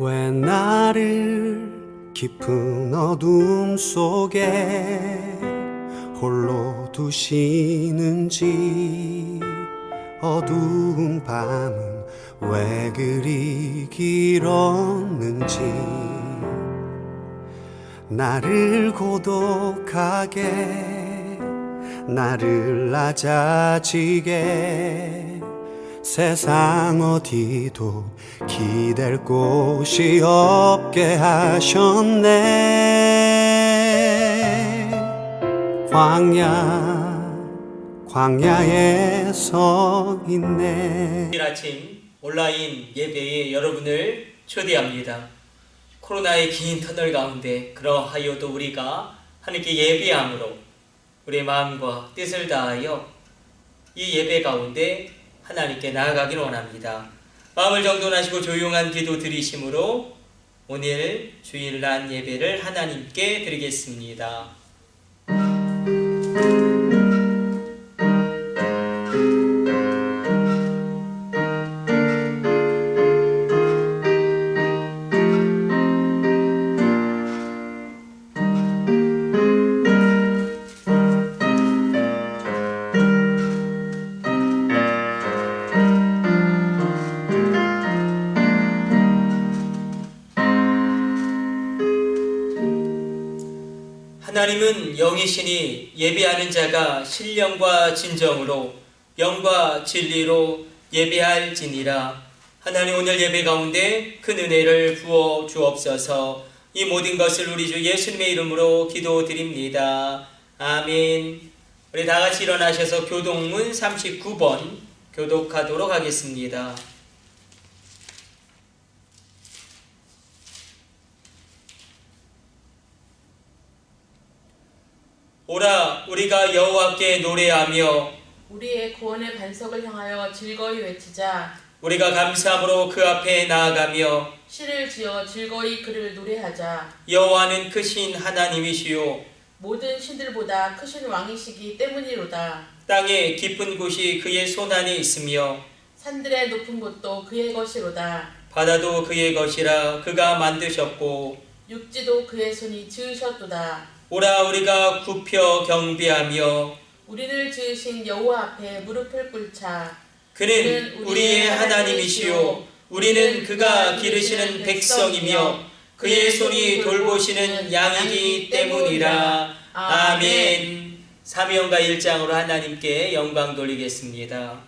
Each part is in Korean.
왜 나를 깊은 어둠 속에 홀로 두시는지, 어두운 밤은 왜 그리 길었는지, 나를 고독하게, 나를 낮아지게, 세상 어디도 기댈 곳이 없게 하셨네. 광야에 서 있네. 내일 아침 온라인 예배에 여러분을 초대합니다. 코로나의 긴 터널 가운데 그러하여도 우리가 하나님께 예배함으로 우리의 마음과 뜻을 다하여 이 예배 가운데 하나님께 나아가기를 원합니다. 마음을 정돈하시고 조용한 기도 드리심으로 오늘 주일날 예배를 하나님께 드리겠습니다. 하나님은 영이시니 예배하는 자가 신령과 진정으로 영과 진리로 예배할지니라. 하나님, 오늘 예배 가운데 큰 은혜를 부어 주옵소서. 이 모든 것을 우리 주 예수님의 이름으로 기도드립니다. 아멘. 우리 다 같이 일어나셔서 교독문 39번 교독하도록 하겠습니다. 오라, 우리가 여호와께 노래하며 우리의 구원의 반석을 향하여 즐거이 외치자. 우리가 감사함으로 그 앞에 나아가며 시를 지어 즐거이 그를 노래하자. 여호와는 크신 하나님이시요 모든 신들보다 크신 왕이시기 때문이로다. 땅의 깊은 곳이 그의 손안에 있으며 산들의 높은 곳도 그의 것이로다. 바다도 그의 것이라 그가 만드셨고 육지도 그의 손이 지으셨도다. 오라, 우리가 굽혀 경배하며 우리를 지으신 여호와 앞에 무릎을 꿇자. 그는 우리의 하나님이시요 우리는 그가 기르시는 백성이며 그의 손이 돌보시는 양이기 때문이라. 아멘. 사명가 1장으로 하나님께 영광 돌리겠습니다.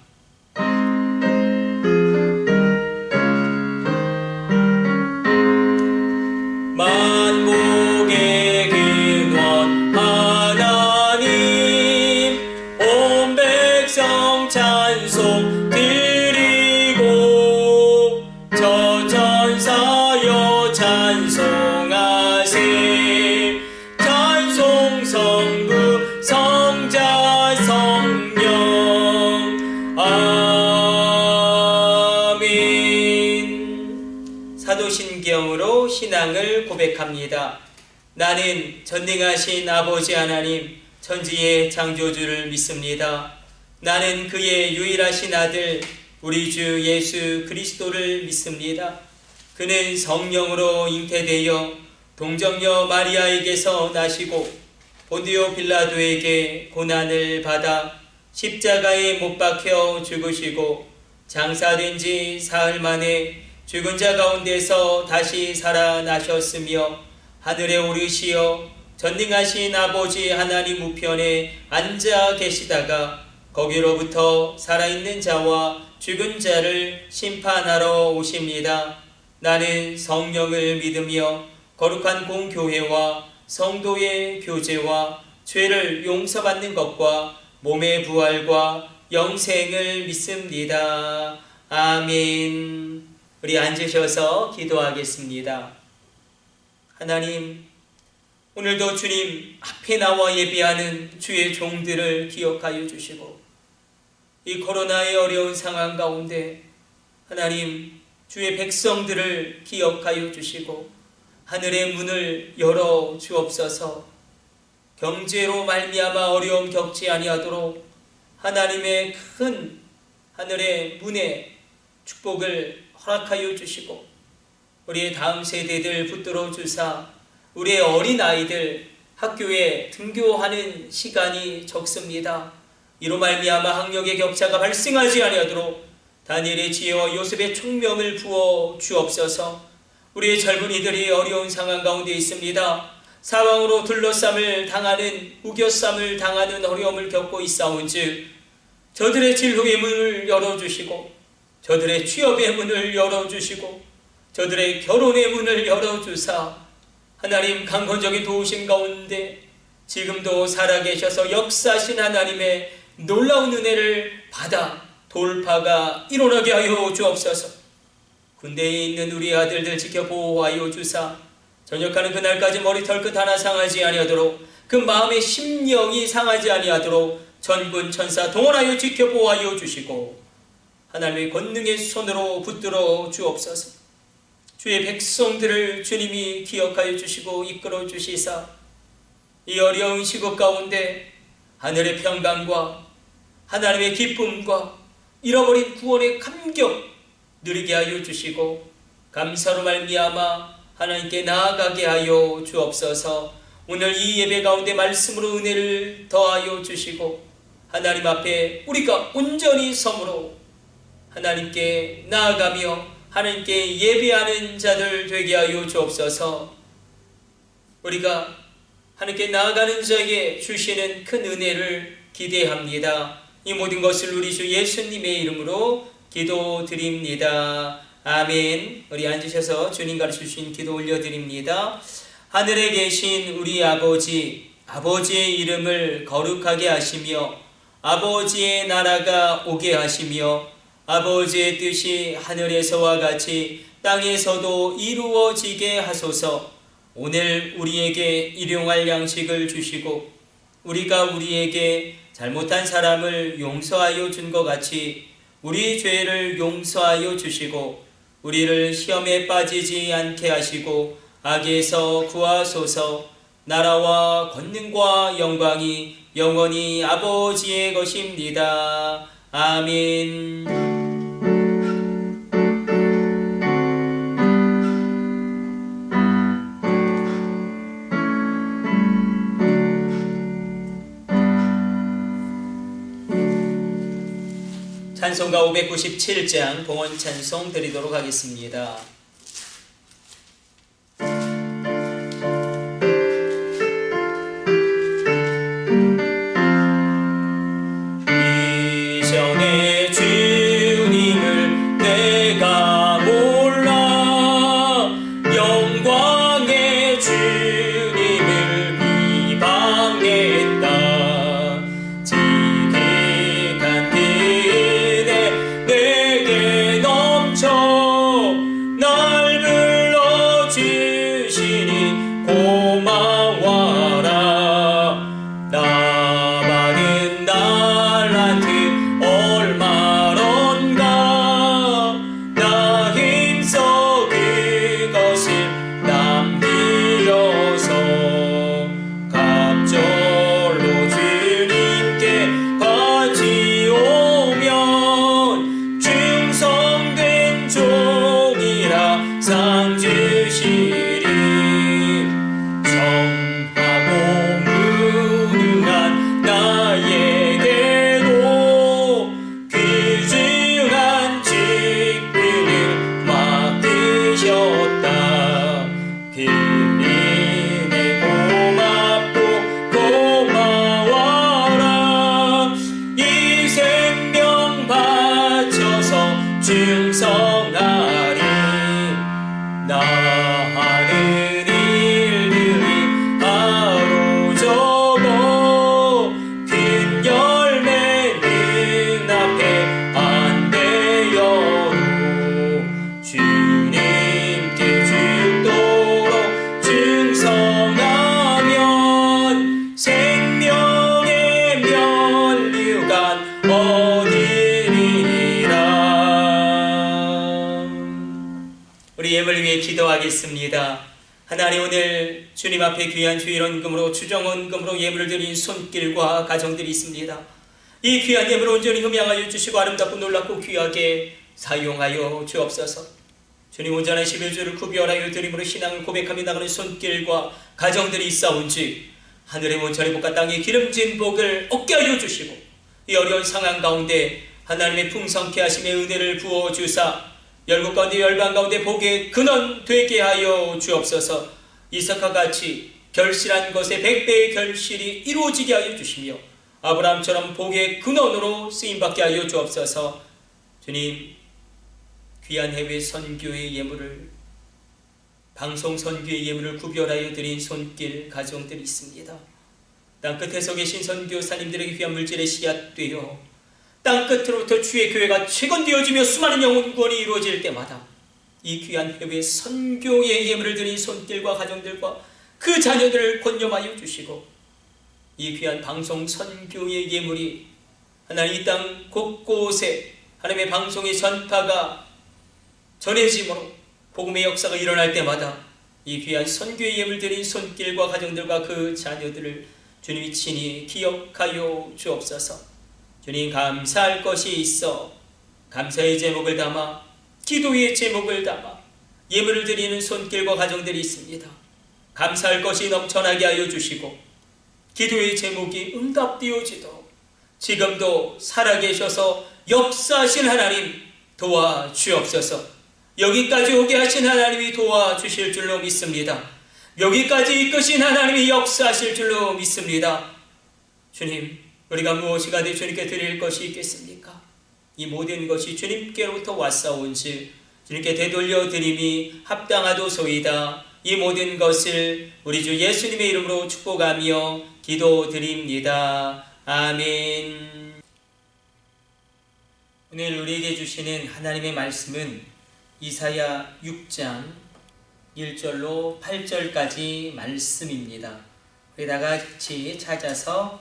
만복의 근원 하나님, 온 백성 찬송 드리고 저 천사여 찬송하세. 찬송 성부 성자 성령. 아멘. 사도신경으로 신앙을 고백합니다. 나는 전능하신 아버지 하나님 천지의 창조주를 믿습니다. 나는 그의 유일하신 아들 우리 주 예수 그리스도를 믿습니다. 그는 성령으로 잉태되어 동정녀 마리아에게서 나시고 본디오 빌라도에게 고난을 받아 십자가에 못 박혀 죽으시고 장사된 지 사흘 만에 죽은 자 가운데서 다시 살아나셨으며 하늘에 오르시어 전능하신 아버지 하나님 우편에 앉아 계시다가 거기로부터 살아있는 자와 죽은 자를 심판하러 오십니다. 나는 성령을 믿으며 거룩한 공교회와 성도의 교제와 죄를 용서받는 것과 몸의 부활과 영생을 믿습니다. 아멘. 우리 앉으셔서 기도하겠습니다. 하나님, 오늘도 주님 앞에 나와 예배하는 주의 종들을 기억하여 주시고 이 코로나의 어려운 상황 가운데 하나님 주의 백성들을 기억하여 주시고 하늘의 문을 열어 주옵소서. 경제로 말미암아 어려움 겪지 아니하도록 하나님의 큰 하늘의 문에 축복을 허락하여 주시고 우리의 다음 세대들 붙들어 주사 우리의 어린아이들 학교에 등교하는 시간이 적습니다. 이로 말미암아 학력의 격차가 발생하지 아니하도록 다니엘의 지혜와 요셉의 총명을 부어 주옵소서. 우리의 젊은이들이 어려운 상황 가운데 있습니다. 사방으로 둘러쌈을 당하는, 우겨쌈을 당하는 어려움을 겪고 있사온즉 저들의 진로의 문을 열어주시고 저들의 취업의 문을 열어주시고 저들의 결혼의 문을 열어주사 하나님 강건적인 도우심 가운데 지금도 살아계셔서 역사하신 하나님의 놀라운 은혜를 받아 돌파가 일어나게 하여 주옵소서. 군대에 있는 우리 아들들 지켜 보호하여 주사 전역하는 그날까지 머리털 끝 하나 상하지 아니하도록 그 마음의 심령이 상하지 아니하도록 전군 천사 동원하여 지켜 보호하여 주시고 하나님의 권능의 손으로 붙들어 주옵소서. 주의 백성들을 주님이 기억하여 주시고 이끌어 주시사 이 어려운 시국 가운데 하늘의 평강과 하나님의 기쁨과 잃어버린 구원의 감격 누리게 하여 주시고 감사로 말미암아 하나님께 나아가게 하여 주옵소서. 오늘 이 예배 가운데 말씀으로 은혜를 더하여 주시고 하나님 앞에 우리가 온전히 섬으로 하나님께 나아가며 하나님께 예배하는 자들 되게 하여 주옵소서. 우리가 하나님께 나아가는 자에게 주시는 큰 은혜를 기대합니다. 이 모든 것을 우리 주 예수님의 이름으로 기도드립니다. 아멘. 우리 앉으셔서 주님 가르쳐주신 기도 올려드립니다. 하늘에 계신 우리 아버지, 아버지의 이름을 거룩하게 하시며 아버지의 나라가 오게 하시며 아버지의 뜻이 하늘에서와 같이 땅에서도 이루어지게 하소서. 오늘 우리에게 일용할 양식을 주시고 우리가 우리에게 잘못한 사람을 용서하여 준 것 같이 우리 죄를 용서하여 주시고 우리를 시험에 빠지지 않게 하시고 악에서 구하소서. 나라와 권능과 영광이 영원히 아버지의 것입니다. 아멘. 찬송가 597장 봉헌 찬송 드리도록 하겠습니다. 이전에 주님을 내가 몰라 영광의 주님을 비방했다. 지극한 은혜 내게 넘쳐 날 불러주시니 고마워라. 나 받은 달란트 얼마런가 나 힘써 그것을 남기려서 갑절로 주님께 바치오면 충성된 종이라 상 주시리. 성하고 무능한 나에게도 귀중한 직분을 맡기셨다. 그 은혜 고맙고 고마워라. 이 생명 바쳐서 충성하리. 나 하는 일들이 하루 적어 큰 열매 눈앞에 안 되어도 주님께 죽도록 충성하면 생명의 면류관 얻으리라. 우리 예물 위해 기도하겠습니다. 하나님, 오늘 주님 앞에 귀한 주일원금으로 추정원금으로 예물을 드린 손길과 가정들이 있습니다. 이 귀한 예물을 온전히 흠양하여 주시고 아름답고 놀랍고 귀하게 사용하여 주옵소서. 주님 온전한 11주를 구별하여 드림으로 신앙을 고백하며 나가는 손길과 가정들이 있사온지 하늘의 원천의 복과 땅의 기름진 복을 얻게 하여 주시고 이 어려운 상황 가운데 하나님의 풍성케 하심의 은혜를 부어주사 열국 가운데 열방 가운데 복의 근원 되게 하여 주옵소서. 이삭과 같이 결실한 것에 100배의 결실이 이루어지게 하여 주시며 아브라함처럼 복의 근원으로 쓰임받게 하여 주옵소서. 주님, 귀한 해외 선교의 예물을 방송 선교의 예물을 구별하여 드린 손길 가정들이 있습니다. 땅끝에서 계신 선교사님들에게 귀한 물질의 씨앗되어 땅끝으로부터 주의 교회가 채건되어지며 수많은 영혼 구원이 이루어질 때마다 이 귀한 해외 선교의 예물을 드린 손길과 가정들과 그 자녀들을 권념하여 주시고 이 귀한 방송 선교의 예물이 하나님 이 땅 곳곳에 하나님의 방송의 전파가 전해지므로 복음의 역사가 일어날 때마다 이 귀한 선교의 예물 드린 손길과 가정들과 그 자녀들을 주님이 친히 기억하여 주옵소서. 주님, 감사할 것이 있어 감사의 제목을 담아 기도의 제목을 담아 예물을 드리는 손길과 가정들이 있습니다. 감사할 것이 넘쳐나게 하여 주시고 기도의 제목이 응답되어지도록 지금도 살아계셔서 역사하신 하나님 도와주옵소서. 여기까지 오게 하신 하나님이 도와주실 줄로 믿습니다. 여기까지 이끄신 하나님이 역사하실 줄로 믿습니다. 주님, 우리가 무엇이 가되 주님께 드릴 것이 있겠습니까? 이 모든 것이 주님께로부터 왔사온즉 주님께 되돌려 드림이 합당하도소이다. 이 모든 것을 우리 주 예수님의 이름으로 축복하며 기도드립니다. 아멘. 오늘 우리에게 주시는 하나님의 말씀은 이사야 6장 1절로 8절까지 말씀입니다. 우리 다 같이 찾아서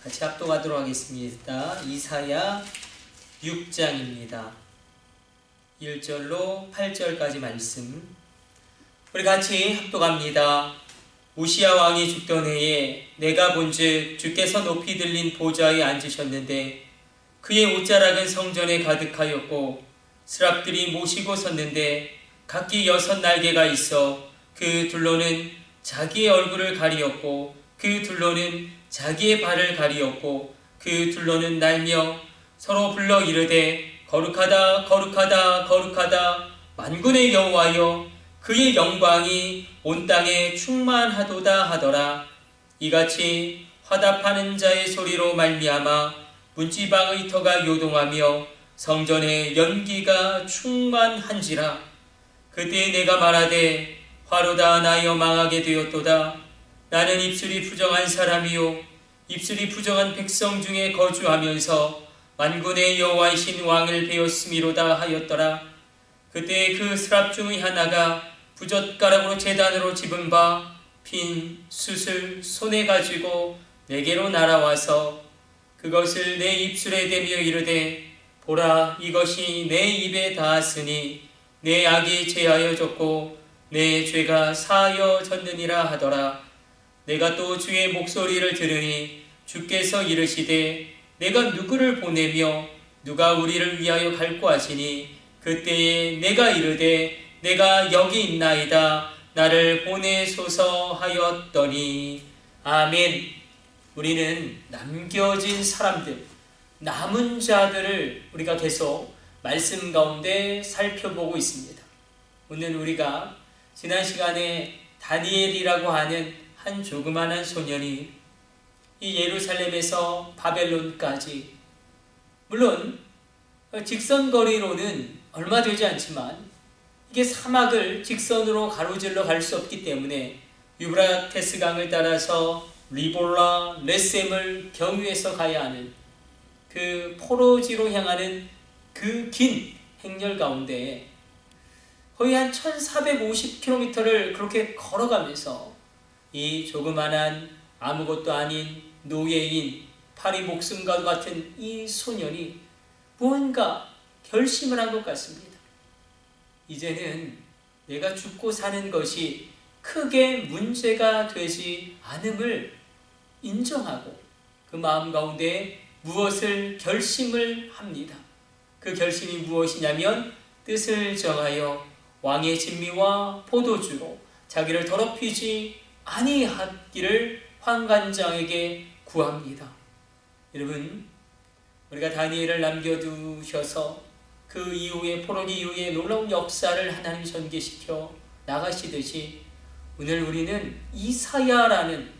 같이 합독하도록 하겠습니다. 이사야 6장입니다. 1절로 8절까지 말씀 우리 같이 합독합니다. 우시야 왕이 죽던 해에 내가 본즉 주께서 높이 들린 보좌에 앉으셨는데 그의 옷자락은 성전에 가득하였고 스랍들이 모시고 섰는데 각기 6날개가 있어 그 둘로는 자기의 얼굴을 가리었고 그 둘로는 자기의 발을 가리었고 그 둘로는 날며 서로 불러 이르되 거룩하다 거룩하다 거룩하다 만군의 여호와여 그의 영광이 온 땅에 충만하도다 하더라. 이같이 화답하는 자의 소리로 말미암아 문지방의 터가 요동하며 성전에 연기가 충만한지라. 그때 내가 말하되 화로다 나여 망하게 되었도다. 나는 입술이 부정한 사람이요 입술이 부정한 백성 중에 거주하면서 만군의 여호와이신 왕을 배웠음이로다 하였더라. 그때 그 스랍 중의 하나가 부젓가락으로 제단으로 집은 바 핀 숯을 손에 가지고 내게로 날아와서 그것을 내 입술에 대며 이르되 보라 이것이 내 입에 닿았으니 내 악이 제하여졌고 내 죄가 사하여졌느니라 하더라. 내가 또 주의 목소리를 들으니 주께서 이르시되 내가 누구를 보내며 누가 우리를 위하여 갈고 하시니 그때에 내가 이르되 내가 여기 있나이다 나를 보내소서 하였더니. 아멘. 우리는 남겨진 사람들, 남은 자들을 우리가 계속 말씀 가운데 살펴보고 있습니다. 오늘 우리가 지난 시간에 다니엘이라고 하는 한 조그만한 소년이 이 예루살렘에서 바벨론까지, 물론 직선거리로는 얼마 되지 않지만 이게 사막을 직선으로 가로질러 갈 수 없기 때문에 유브라테스 강을 따라서 리볼라, 레셈을 경유해서 가야 하는 그 포로지로 향하는 그 긴 행렬 가운데 거의 한 1450km를 그렇게 걸어가면서 이 조그만한 아무것도 아닌 노예인 파리 목숨과 같은 이 소년이 무언가 결심을 한 것 같습니다. 이제는 내가 죽고 사는 것이 크게 문제가 되지 않음을 인정하고 그 마음 가운데 무엇을 결심을 합니다. 그 결심이 무엇이냐면 뜻을 정하여 왕의 진미와 포도주로 자기를 더럽히지 아니하기를 환관장에게 구합니다. 여러분, 우리가 다니엘을 남겨두셔서 그 이후에 포로기 이후에 놀라운 역사를 하나님 전개시켜 나가시듯이 오늘 우리는 이사야라는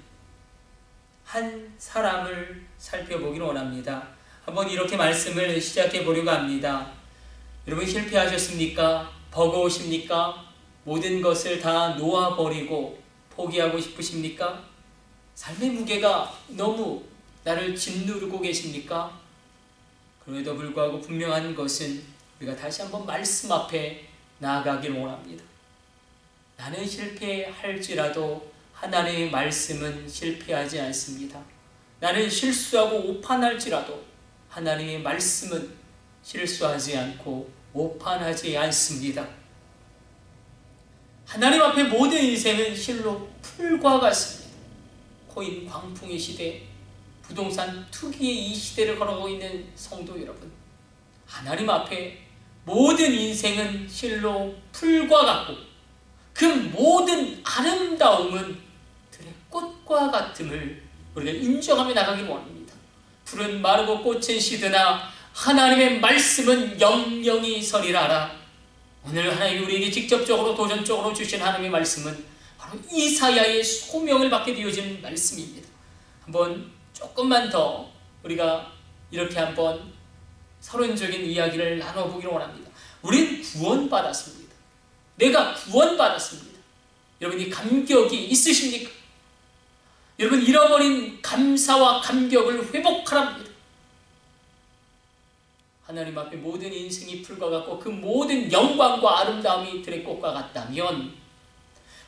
한 사람을 살펴보기를 원합니다. 한번 이렇게 말씀을 시작해 보려고 합니다. 여러분, 실패하셨습니까? 버거우십니까? 모든 것을 다 놓아버리고 포기하고 싶으십니까? 삶의 무게가 너무 나를 짓누르고 계십니까? 그럼에도 불구하고 분명한 것은 우리가 다시 한번 말씀 앞에 나아가길 원합니다. 나는 실패할지라도 하나님의 말씀은 실패하지 않습니다. 나는 실수하고 오판할지라도 하나님의 말씀은 실수하지 않고 오판하지 않습니다. 하나님 앞에 모든 인생은 실로 풀과 같습니다. 코인 광풍의 시대, 부동산 투기의 이 시대를 걸어가고 있는 성도 여러분, 하나님 앞에 모든 인생은 실로 풀과 같고 그 모든 아름다움은 들의 꽃과 같음을 우리가 인정하며 나가기 원합니다. 풀은 마르고 꽃은 시드나 하나님의 말씀은 영영이 서리라라. 오늘 하나님이 우리에게 직접적으로 도전적으로 주신 하나님의 말씀은 바로 이사야의 소명을 받게 되어진 말씀입니다. 한번 조금만 더 우리가 이렇게 한번 서론적인 이야기를 나눠보기를 원합니다. 우린 구원받았습니다. 내가 구원받았습니다. 여러분, 이 감격이 있으십니까? 여러분, 잃어버린 감사와 감격을 회복하랍니다. 하나님 앞에 모든 인생이 풀과 같고 그 모든 영광과 아름다움이 들의 꽃과 같다면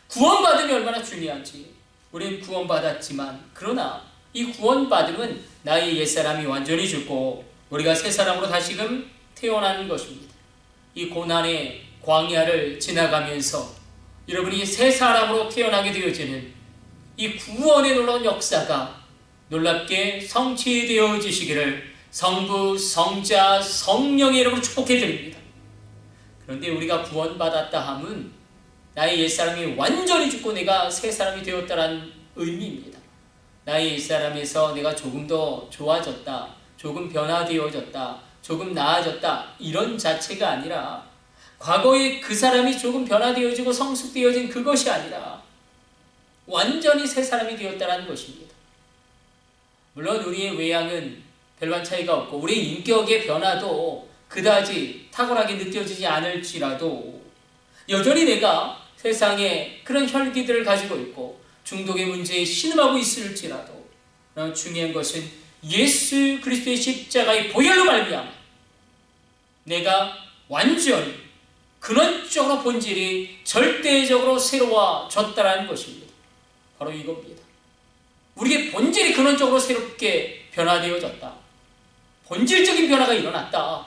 구원받음이 얼마나 중요한지. 우리는 구원받았지만 그러나 이 구원받음은 나의 옛사람이 완전히 죽고 우리가 새 사람으로 다시금 태어나는 것입니다. 이 고난의 광야를 지나가면서 여러분이 새 사람으로 태어나게 되어지는 이 구원의 놀라운 역사가 놀랍게 성취되어지시기를 성부, 성자, 성령의 이름으로 축복해 드립니다. 그런데 우리가 구원받았다 함은 나의 옛사람이 완전히 죽고 내가 새 사람이 되었다는 의미입니다. 나의 옛사람에서 내가 조금 더 좋아졌다, 조금 변화되어졌다, 조금 나아졌다, 이런 자체가 아니라 과거에 그 사람이 조금 변화되어지고 성숙되어진 그것이 아니라 완전히 새 사람이 되었다는 것입니다. 물론 우리의 외양은 별반 차이가 없고 우리의 인격의 변화도 그다지 탁월하게 느껴지지 않을지라도 여전히 내가 세상에 그런 혈기들을 가지고 있고 중독의 문제에 신음하고 있을지라도 중요한 것은 예수 그리스도의 십자가의 보혈로 말미암아 내가 완전히 근원적으로 본질이 절대적으로 새로워졌다는 것입니다. 바로 이겁니다. 우리의 본질이 근원적으로 새롭게 변화되어졌다. 본질적인 변화가 일어났다.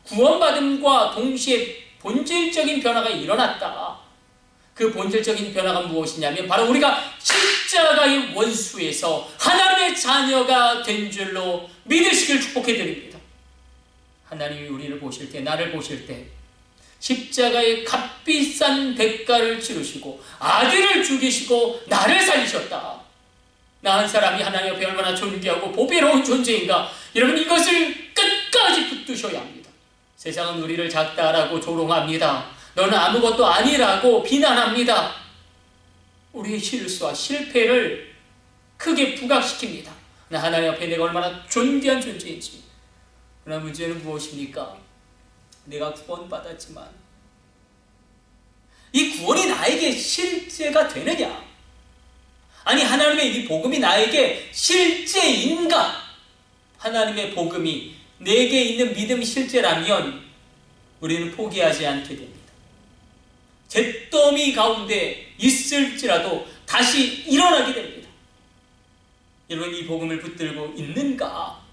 구원받음과 동시에 본질적인 변화가 일어났다. 그 본질적인 변화가 무엇이냐면 바로 우리가 십자가의 원수에서 하나님의 자녀가 된 줄로 믿으시길 축복해 드립니다. 하나님이 우리를 보실 때, 나를 보실 때 십자가의 값비싼 대가를 치르시고 아들을 죽이시고 나를 살리셨다. 나 한 사람이 하나님 앞에 얼마나 존귀하고 보배로운 존재인가. 여러분, 이것을 끝까지 붙드셔야 합니다. 세상은 우리를 작다라고 조롱합니다. 너는 아무것도 아니라고 비난합니다. 우리의 실수와 실패를 크게 부각시킵니다. 하나님 앞에 내가 얼마나 존귀한 존재인지. 그러나 문제는 무엇입니까? 내가 구원받았지만 이 구원이 나에게 실제가 되느냐? 아니, 하나님의 이 복음이 나에게 실제인가? 하나님의 복음이 내게 있는 믿음이 실제라면 우리는 포기하지 않게 됩니다. 잿더미 가운데 있을지라도 다시 일어나게 됩니다. 여러분, 이 복음을 붙들고 있는가?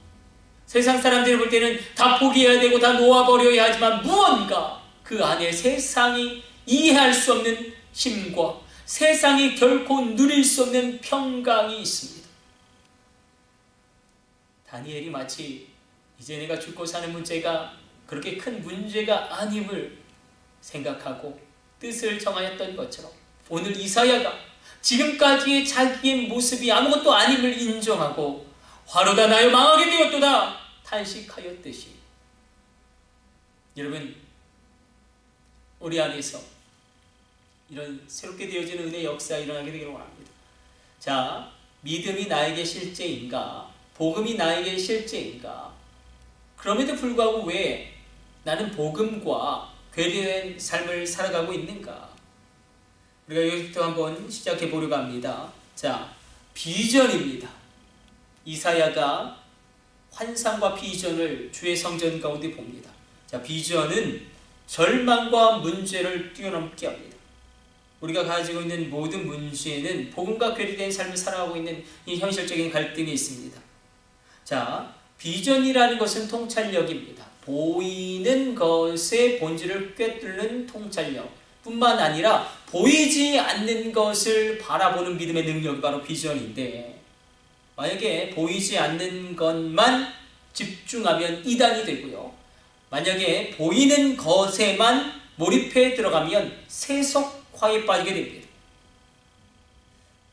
세상 사람들이 볼 때는 다 포기해야 되고 다 놓아버려야 하지만 무언가 그 안에 세상이 이해할 수 없는 힘과 세상이 결코 누릴 수 없는 평강이 있습니다. 다니엘이 마치 이제 내가 죽고 사는 문제가 그렇게 큰 문제가 아님을 생각하고 뜻을 정하였던 것처럼 오늘 이사야가 지금까지의 자기의 모습이 아무것도 아님을 인정하고 화로다 나여 망하게 되었도다 탄식하였듯이 여러분 우리 안에서 이런 새롭게 되어지는 은혜의 역사가 일어나게 되기를 원합니다. 자, 믿음이 나에게 실제인가? 복음이 나에게 실제인가? 그럼에도 불구하고 왜 나는 복음과 괴리된 삶을 살아가고 있는가? 우리가 여기부터 한번 시작해 보려고 합니다. 자, 비전입니다. 이사야가 환상과 비전을 주의 성전 가운데 봅니다. 자, 비전은 절망과 문제를 뛰어넘게 합니다. 우리가 가지고 있는 모든 문제는 복음과 괴리된 삶을 살아가고 있는 이 현실적인 갈등이 있습니다. 자, 비전이라는 것은 통찰력입니다. 보이는 것의 본질을 꿰뚫는 통찰력 뿐만 아니라 보이지 않는 것을 바라보는 믿음의 능력이 바로 비전인데, 만약에 보이지 않는 것만 집중하면 이단이 되고요, 만약에 보이는 것에만 몰입해 들어가면 세속화에 빠지게 됩니다.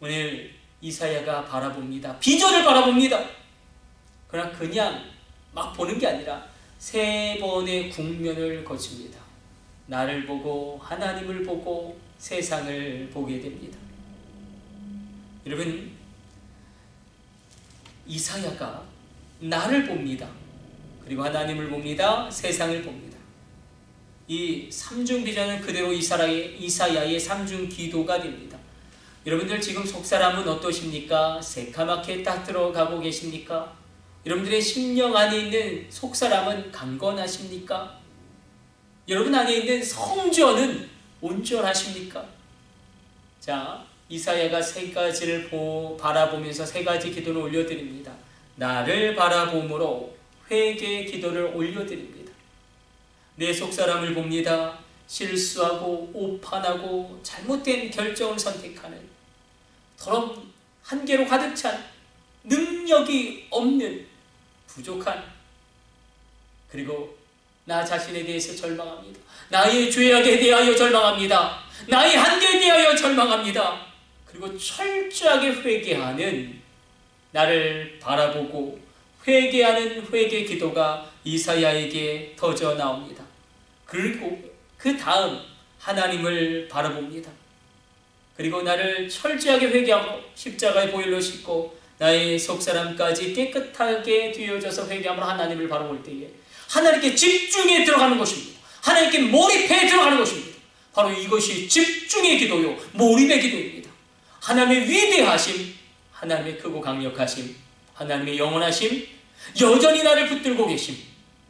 오늘 이사야가 바라봅니다. 비전을 바라봅니다. 그러나 그냥 막 보는 게 아니라 3번의 국면을 거칩니다. 나를 보고 하나님을 보고 세상을 보게 됩니다. 여러분, 이사야가 나를 봅니다. 그리고 하나님을 봅니다. 세상을 봅니다. 이 삼중 비전은 그대로 이사야의 삼중 기도가 됩니다. 여러분들 지금 속사람은 어떠십니까? 새카맣게 딱 들어가고 계십니까? 여러분들의 심령 안에 있는 속사람은 강건하십니까? 여러분 안에 있는 성전은 온전하십니까? 자, 이사야가 3가지를 바라보면서 3가지 기도를 올려드립니다. 나를 바라봄으로 회개의 기도를 올려드립니다. 내 속사람을 봅니다. 실수하고 오판하고 잘못된 결정을 선택하는 더러운 한계로 가득 찬 능력이 없는 부족한, 그리고 나 자신에 대해서 절망합니다. 나의 죄악에 대하여 절망합니다. 나의 한계에 대하여 절망합니다. 그리고 철저하게 회개하는, 나를 바라보고 회개하는 회개 기도가 이사야에게 터져 나옵니다. 그리고 그 다음 하나님을 바라봅니다. 그리고 나를 철저하게 회개하고 십자가의 보혈로 씻고 나의 속사람까지 깨끗하게 되어져서 회개함으로 하나님을 바라볼 때에 하나님께 집중해 들어가는 것입니다. 하나님께 몰입해 들어가는 것입니다. 바로 이것이 집중의 기도요, 몰입의 기도입니다. 하나님의 위대하심, 하나님의 크고 강력하심, 하나님의 영원하심, 여전히 나를 붙들고 계심,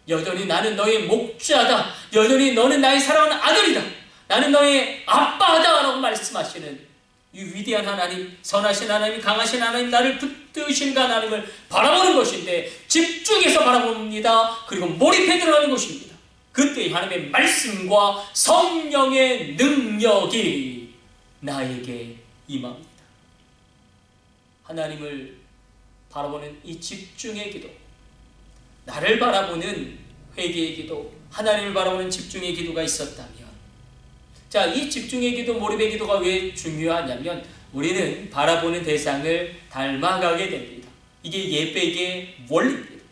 여전히 나는 너의 목자다, 여전히 너는 나의 사랑하는 아들이다, 나는 너의 아빠다 라고 말씀하시는 이 위대한 하나님, 선하신 하나님, 강하신 하나님, 나를 붙드신 하나님을 바라보는 것인데, 집중해서 바라봅니다. 그리고 몰입해 들어가는 것입니다. 그때 하나님의 말씀과 성령의 능력이 나에게 임합니다. 하나님을 바라보는 이 집중의 기도, 나를 바라보는 회개의 기도, 하나님을 바라보는 집중의 기도가 있었다면, 자, 이 집중의 기도, 몰입의 기도가 왜 중요하냐면 우리는 바라보는 대상을 닮아가게 됩니다. 이게 예배의 원리입니다.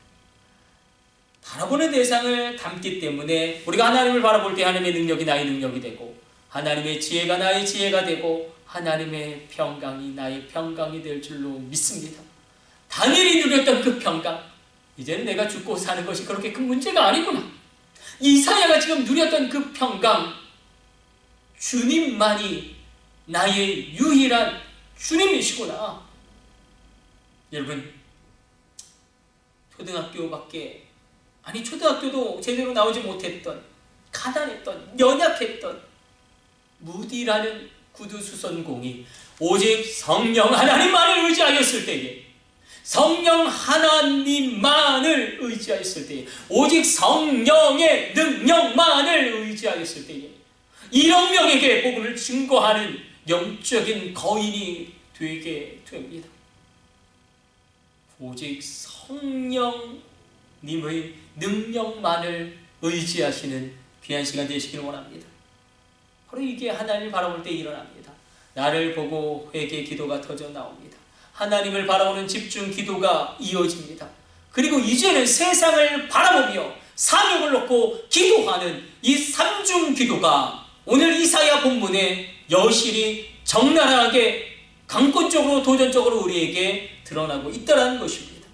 바라보는 대상을 닮기 때문에 우리가 하나님을 바라볼 때 하나님의 능력이 나의 능력이 되고, 하나님의 지혜가 나의 지혜가 되고, 하나님의 평강이 나의 평강이 될 줄로 믿습니다. 다니엘이 누렸던 그 평강, 이제는 내가 죽고 사는 것이 그렇게 큰 문제가 아니구나. 이사야가 지금 누렸던 그 평강, 주님만이 나의 유일한 주님이시구나. 여러분, 초등학교도 제대로 나오지 못했던, 가난했던, 연약했던 무디라는 구두수선공이 오직 성령 하나님만을 의지하였을 때에, 성령 하나님만을 의지하였을 때에, 오직 성령의 능력만을 의지하였을 때에 1억 명에게 복음을 증거하는 영적인 거인이 되게 됩니다. 오직 성령님의 능력만을 의지하시는 귀한 시간 되시길 원합니다. 바로 이게 하나님을 바라볼 때 일어납니다. 나를 보고 회개 기도가 터져 나옵니다. 하나님을 바라보는 집중 기도가 이어집니다. 그리고 이제는 세상을 바라보며 사명을 놓고 기도하는 이 삼중 기도가 오늘 이사야 본문에 여실히 적나라하게 강권적으로 도전적으로 우리에게 드러나고 있다는 것입니다.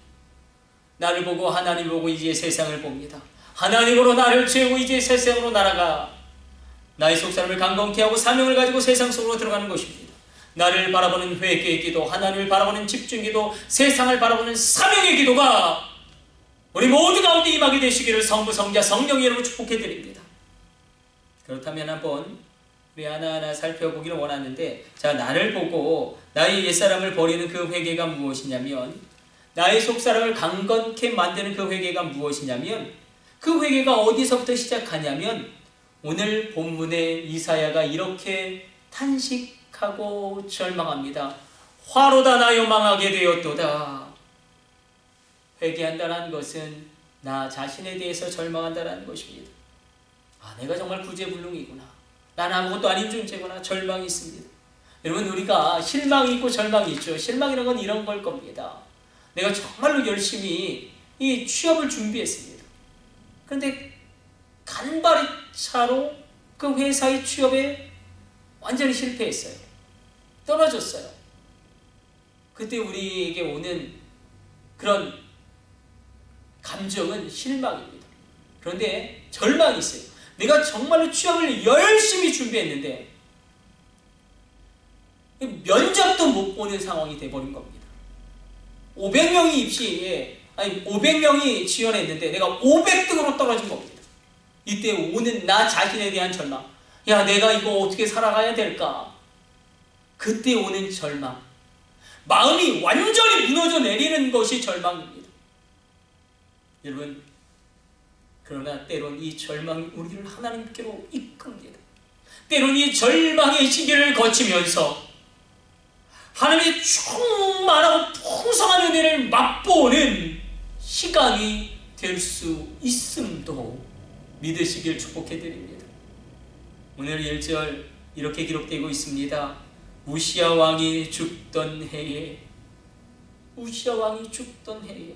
나를 보고 하나님을 보고 이제 세상을 봅니다. 하나님으로 나를 채우고 이제 세상으로 날아가 나의 속사람을 강건케 하고 사명을 가지고 세상 속으로 들어가는 것입니다. 나를 바라보는 회개의 기도, 하나님을 바라보는 집중 기도, 세상을 바라보는 사명의 기도가 우리 모두 가운데 임하게 되시기를 성부, 성자, 성령의 이름으로 축복해 드립니다. 그렇다면 한번 우리 하나하나 살펴보기를 원하는데, 자, 나를 보고 나의 옛사람을 버리는 그 회개가 무엇이냐면, 나의 속사람을 강건케 만드는 그 회개가 무엇이냐면, 그 회개가 어디서부터 시작하냐면 오늘 본문에 이사야가 이렇게 탄식하고 절망합니다. 화로다 나여 망하게 되었도다. 회개한다는 것은 나 자신에 대해서 절망한다는 것입니다. 아, 내가 정말 구제불능이구나. 나는 아무것도 아닌 존재구나. 절망이 있습니다. 여러분, 우리가 실망이 있고 절망이 있죠. 실망이라는 건 이런 걸 겁니다. 내가 정말로 열심히 이 취업을 준비했습니다. 그런데 간발의 차로 그 회사의 취업에 완전히 실패했어요. 떨어졌어요. 그때 우리에게 오는 그런 감정은 실망입니다. 그런데 절망이 있어요. 내가 정말로 취업을 열심히 준비했는데 면접도 못 보는 상황이 돼버린 겁니다. 500명이 지원했는데 내가 500등으로 떨어진 겁니다. 이때 오는 나 자신에 대한 절망. 야, 내가 이거 어떻게 살아가야 될까? 그때 오는 절망. 마음이 완전히 무너져 내리는 것이 절망입니다. 여러분, 그러나 때론 이 절망이 우리를 하나님께로 이끕니다. 때론 이 절망의 시기를 거치면서 하나님의 충만하고 풍성한 은혜를 맛보는 시간이 될 수 있음도 믿으시길 축복해드립니다. 오늘 1절 이렇게 기록되고 있습니다. 우시야 왕이 죽던 해에, 우시야 왕이 죽던 해에.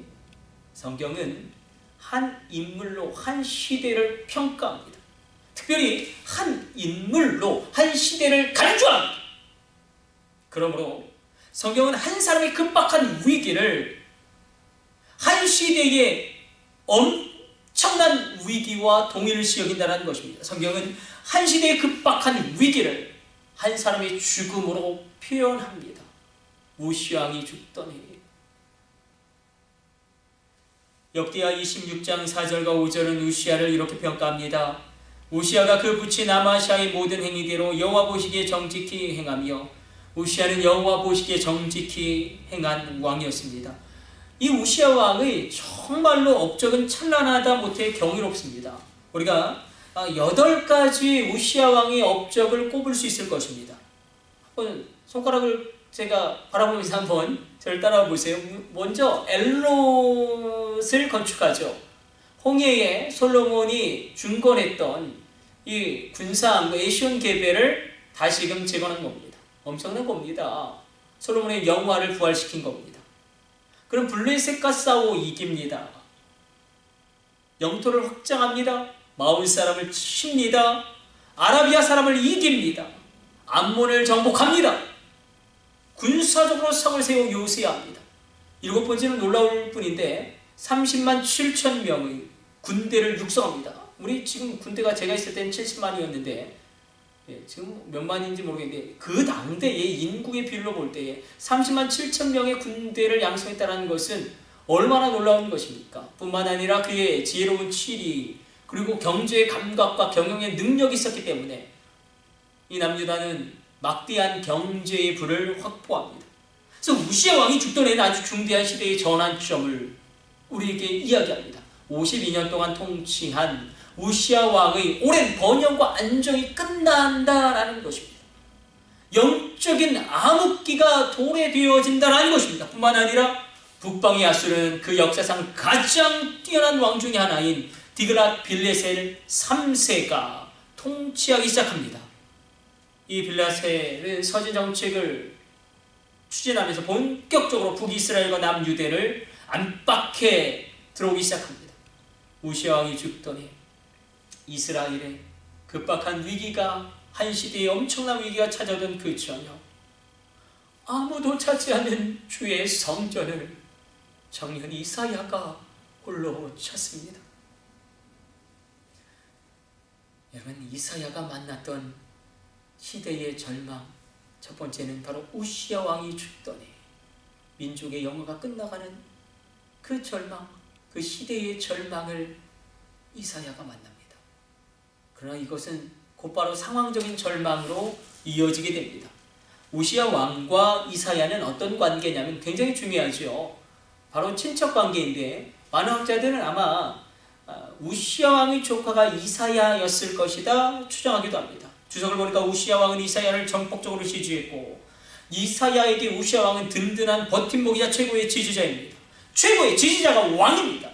성경은 한 인물로 한 시대를 평가합니다. 특별히 한 인물로 한 시대를 간주합니다. 그러므로 성경은 한 사람의 급박한 위기를 한 시대의 엄청난 위기와 동일시 여긴다는 것입니다. 성경은 한 시대의 급박한 위기를 한 사람의 죽음으로 표현합니다. 우시야 왕이 죽던 해에. 역대하 26장 4절과 5절은 우시야를 이렇게 평가합니다. 우시야가 그 부친 아마샤의 모든 행위대로 여호와 보시기에 정직히 행하며, 우시야는 여호와 보시기에 정직히 행한 왕이었습니다. 이 우시야 왕의 정말로 업적은 찬란하다 못해 경이롭습니다. 우리가 8가지 우시야 왕의 업적을 꼽을 수 있을 것입니다. 한번 손가락을 제가 바라보면서 한번 저를 따라와 보세요. 먼저 엘롯을 건축하죠. 홍해에 솔로몬이 중건했던 이 군사항구 에시온 게벨을 다시금 재건한 겁니다. 엄청난 겁니다. 솔로몬의 영화를 부활시킨 겁니다. 그럼 블레셋과 싸워 이깁니다. 영토를 확장합니다. 마올 사람을 칩니다. 아라비아 사람을 이깁니다. 암몬을 정복합니다. 군사적으로 성을 세워 요새합니다. 7번째는 놀라울 뿐인데 30만 7천 명의 군대를 육성합니다. 우리 지금 군대가 제가 있을 때는 70만이었는데 지금 몇 만인지 모르겠는데 그 당대의 인구의 비율로 볼 때에 30만 7천 명의 군대를 양성했다는 것은 얼마나 놀라운 것입니까? 뿐만 아니라 그의 지혜로운 치리, 그리고 경제의 감각과 경영의 능력이 있었기 때문에 이 남유다는 막대한 경제의 부를 확보합니다. 그래서 우시야 왕이 죽던 해는 아주 중대한 시대의 전환점을 우리에게 이야기합니다. 52년 동안 통치한 우시야 왕의 오랜 번영과 안정이 끝난다라는 것입니다. 영적인 암흑기가 도래되어진다라는 것입니다. 뿐만 아니라 북방의 아수르는 그 역사상 가장 뛰어난 왕 중의 하나인 디그랏 빌레셀 3세가 통치하기 시작합니다. 이 빌라셀은 서지 정책을 추진하면서 본격적으로 북이스라엘과 남유대를 안팎에 들어오기 시작합니다. 우시아 왕이 죽더니 이스라엘에 급박한 위기가, 한 시대에 엄청난 위기가 찾아오던 그 저녁, 아무도 찾지 않는 주의 성전을 청년 이사야가 홀로 찾습니다. 여러분, 이사야가 만났던 시대의 절망, 첫 번째는 바로 우시아 왕이 죽더니 민족의 영화가 끝나가는 그 절망, 그 시대의 절망을 이사야가 만납니다. 그러나 이것은 곧바로 상황적인 절망으로 이어지게 됩니다. 우시아 왕과 이사야는 어떤 관계냐면 굉장히 중요하죠. 바로 친척 관계인데, 많은 학자들은 아마 우시아 왕의 조카가 이사야였을 것이다 추정하기도 합니다. 주석을 보니까 우시아 왕은 이사야를 전폭적으로 지지했고, 이사야에게 우시아 왕은 든든한 버팀목이자 최고의 지지자입니다. 최고의 지지자가 왕입니다.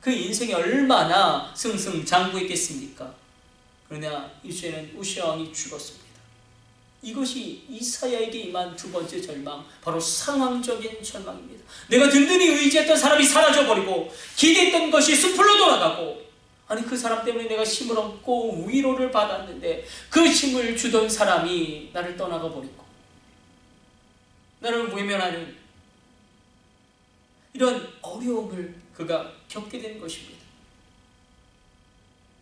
그 인생이 얼마나 승승장구했겠습니까? 그러나 이제는 우시아 왕이 죽었습니다. 이것이 이사야에게 임한 두 번째 절망, 바로 상황적인 절망입니다. 내가 든든히 의지했던 사람이 사라져버리고, 기대했던 것이 숲으로 돌아가고, 아니 그 사람 때문에 내가 힘을 얻고 위로를 받았는데 그 힘을 주던 사람이 나를 떠나가 버리고 나를 외면하는 이런 어려움을 그가 겪게 된 것입니다.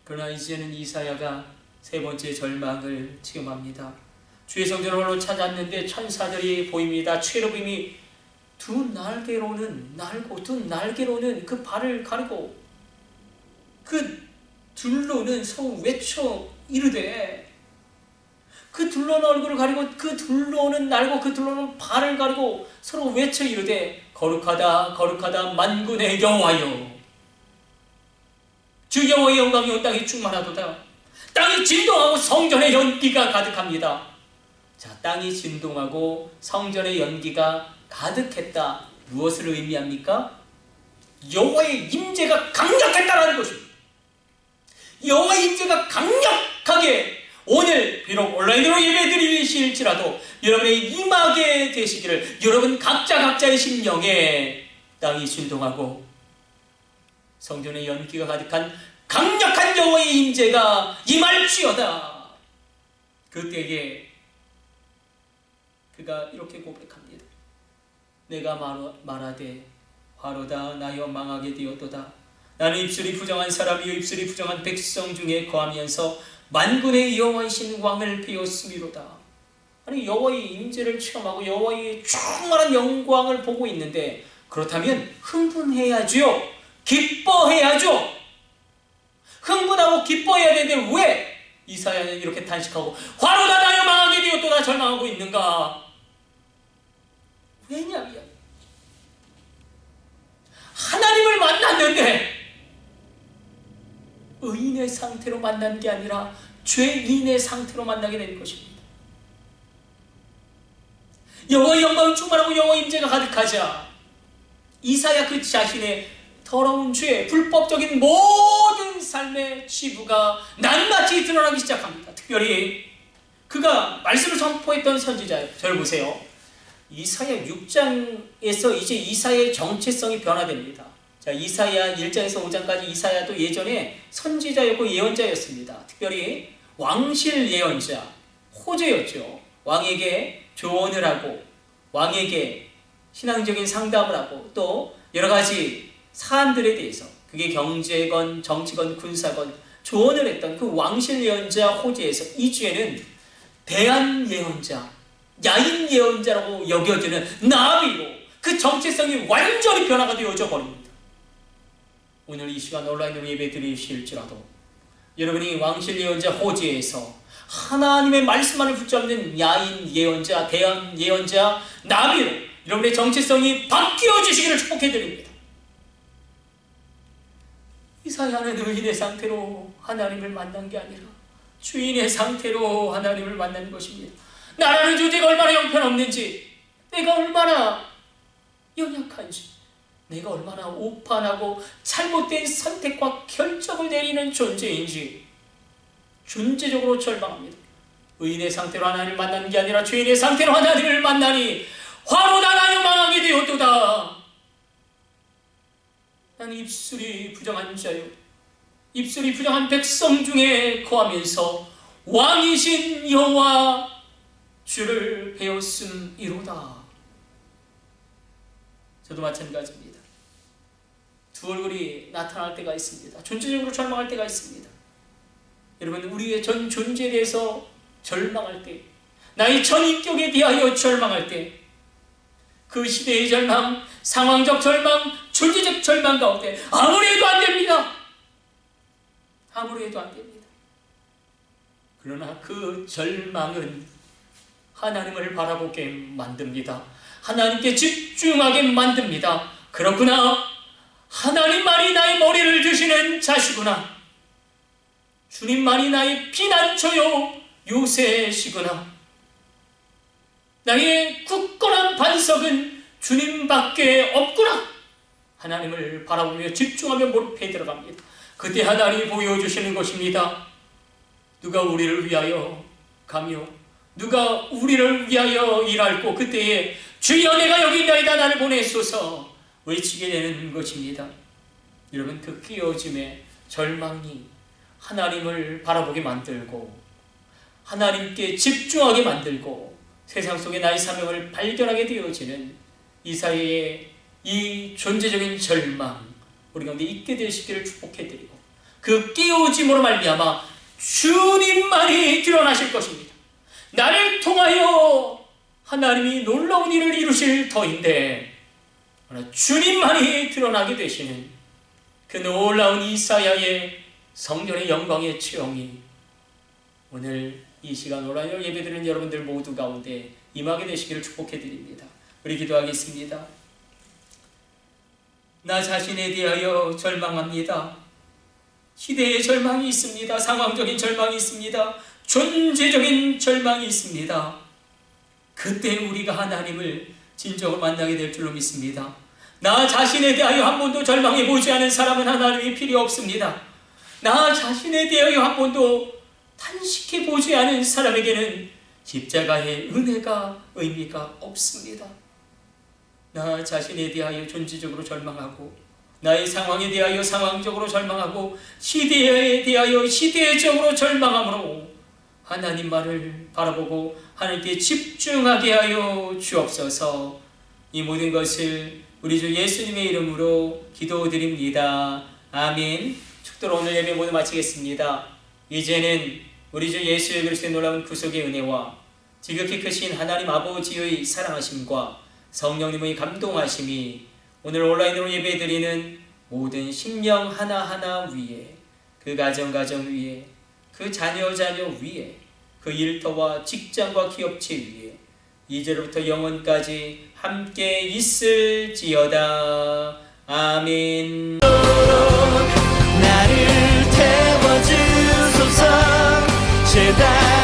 그러나 이제는 이사야가 세 번째 절망을 체험합니다. 주의 성전을 홀로 찾았는데 천사들이 보입니다. 체르빔이 두 날개로는 그 발을 가리고 그 둘로는 서로 외쳐 이르되, 그 둘로는 얼굴을 가리고 그 둘로는 날고 그 둘로는 발을 가리고 서로 외쳐 이르되, 거룩하다 거룩하다 만군의 여호와여, 주 여호와의 영광이 온 땅에 충만하도다. 땅이 진동하고 성전에 연기가 가득합니다. 자, 땅이 진동하고 성전에 연기가 가득했다. 무엇을 의미합니까? 여호와의 임재가 강력했다라는 것입니다. 여호와의 임재가 강력하게 오늘 비록 온라인으로 예배드리실지라도 여러분의 임하게 되시기를, 여러분 각자의 심령에 땅이 진동하고 성전에 연기가 가득한 강력한 여호와의 임재가 임할지어다. 그때에 그가 이렇게 고백합니다. 내가 말하되 화로다 나여 망하게 되었도다. 나는 입술이 부정한 사람이요 입술이 부정한 백성 중에 거하면서 만군의 여호와이신 왕을 배웠음이로다. 아니, 여호와의 임재를 체험하고 여호와의 충만한 영광을 보고 있는데, 그렇다면 흥분해야죠. 기뻐해야죠. 흥분하고 기뻐해야 되는데 왜 이사야는 이렇게 탄식하고 화로다 나여 망하게 되었도다 절망하고 있는가? 왜냐하면 하나님을 만났는데 의인의 상태로 만난 게 아니라 죄인의 상태로 만나게 된 것입니다. 여호와의 영광이 충만하고 여호와의 임재가 가득하자 이사야 그 자신의 더러운 죄, 불법적인 모든 삶의 치부가 낱낱이 드러나기 시작합니다. 특별히 그가 말씀을 선포했던 선지자, 저를 보세요. 이사야 6장에서 이제 이사야의 정체성이 변화됩니다. 자, 이사야 1장에서 5장까지 이사야도 예전에 선지자였고 예언자였습니다. 특별히 왕실 예언자, 호재였죠. 왕에게 조언을 하고 왕에게 신앙적인 상담을 하고 또 여러 가지 사안들에 대해서, 그게 경제건 정치건 군사건 조언을 했던 그 왕실 예언자 호재에서 이 주에는 대한 예언자, 야인 예언자라고 여겨지는 나비로 그 정체성이 완전히 변화가 되어져 버립니다. 오늘 이 시간 온라인으로 예배 드리실지라도 여러분이 왕실 예언자 호재에서 하나님의 말씀만을 붙잡는 야인 예언자, 대한 예언자 나비로 여러분의 정체성이 바뀌어지시기를 축복해드립니다. 이사야는 의인의 상태로 하나님을 만난 게 아니라 주인의 상태로 하나님을 만난 것입니다. 나라는 존재가 얼마나 형편없는지, 내가 얼마나 연약한지, 내가 얼마나 오판하고 잘못된 선택과 결정을 내리는 존재인지 존재적으로 절망합니다. 의인의 상태로 하나님을 만나는 게 아니라 죄인의 상태로 하나님을 만나니 화로 나나여 망하게 되었도다. 나는 입술이 부정한 자요, 입술이 부정한 백성 중에 거하면서 왕이신 여호와 주를 배웠음이로다. 저도 마찬가지입니다. 두 얼굴이 나타날 때가 있습니다. 존재적으로 절망할 때가 있습니다. 여러분, 우리의 전 존재에 대해서 절망할 때, 나의 전 인격에 대하여 절망할 때, 그 시대의 절망, 상황적 절망, 존재적 절망 가운데 아무리 해도 안 됩니다. 아무리 해도 안 됩니다. 그러나 그 절망은 하나님을 바라보게 만듭니다. 하나님께 집중하게 만듭니다. 그렇구나, 하나님만이 나의 머리를 드시는 자시구나, 주님만이 나의 피난처요 요새시구나, 나의 굳건한 반석은 주님밖에 없구나. 하나님을 바라보며 집중하며 몰입해 들어갑니다. 그때 하나님이 보여주시는 것입니다. 누가 우리를 위하여 가며 누가 우리를 위하여 일할고, 그때에 주여 내가 여기 있나이다 나를 보내소서 외치게 되는 것입니다. 여러분, 그 끼어짐의 절망이 하나님을 바라보게 만들고 하나님께 집중하게 만들고 세상 속에 나의 사명을 발견하게 되어지는 이사야의 이 존재적인 절망, 우리 가운데 있게 되시기를 축복해드리고, 그 끼어짐으로 말미암아 주님만이 드러나실 것입니다. 나를 통하여 하나님이 놀라운 일을 이루실 터인데 주님만이 드러나게 되시는 그 놀라운 이사야의 성령의 영광의 체험이 오늘 이 시간 온라인으로 예배드리는 여러분들 모두 가운데 임하게 되시기를 축복해드립니다. 우리 기도하겠습니다. 나 자신에 대하여 절망합니다. 시대의 절망이 있습니다. 상황적인 절망이 있습니다. 존재적인 절망이 있습니다. 그때 우리가 하나님을 진정으로 만나게 될 줄로 믿습니다. 나 자신에 대하여 한 번도 절망해 보지 않은 사람은 하나님이 필요 없습니다. 나 자신에 대하여 한 번도 탄식해 보지 않은 사람에게는 십자가의 은혜가 의미가 없습니다. 나 자신에 대하여 존재적으로 절망하고, 나의 상황에 대하여 상황적으로 절망하고, 시대에 대하여 시대적으로 절망함으로 하나님만을 바라보고 하나님께 집중하게 하여 주옵소서. 이 모든 것을 우리 주 예수님의 이름으로 기도드립니다. 아멘. 축도로 오늘 예배 모두 마치겠습니다. 이제는 우리 주 예수 그리스도의 놀라운 구속의 은혜와 지극히 크신 하나님 아버지의 사랑하심과 성령님의 감동하심이 오늘 온라인으로 예배드리는 모든 심령 하나하나 위에, 그 가정 위에, 그 자녀 위에, 그 일터와 직장과 기업체 위에 이제로부터 영원까지 함께 있을지어다. 아멘. 나를 태워주소서. 제발